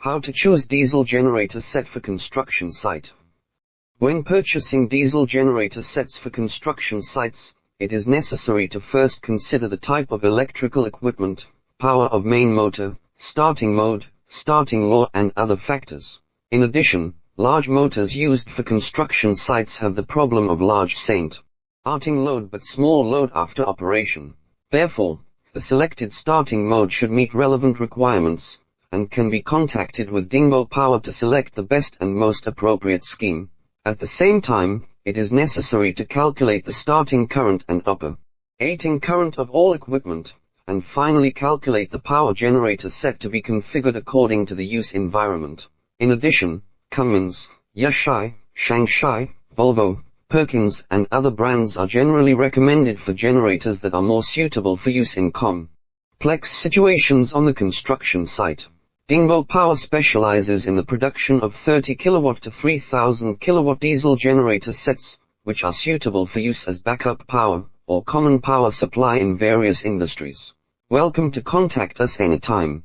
How to choose diesel generator set for construction site. When purchasing diesel generator sets for construction sites, it is necessary to first consider the type of electrical equipment, power of main motor, starting mode, starting law and other factors. In addition, large motors used for construction sites have the problem of large starting load but small load after operation. Therefore, the selected starting mode should meet relevant requirements, and can be contacted with Dingbo Power to select the best and most appropriate scheme. At the same time, it is necessary to calculate the starting current and operating current of all equipment, and finally calculate the power generator set to be configured according to the use environment. In addition, Cummins, Yachiai, Shaanxi, Volvo, Perkins and other brands are generally recommended for generators that are more suitable for use in complex situations on the construction site. Dingbo Power specializes in the production of 30 kW to 3000 kW diesel generator sets, which are suitable for use as backup power or common power supply in various industries. Welcome to contact us anytime.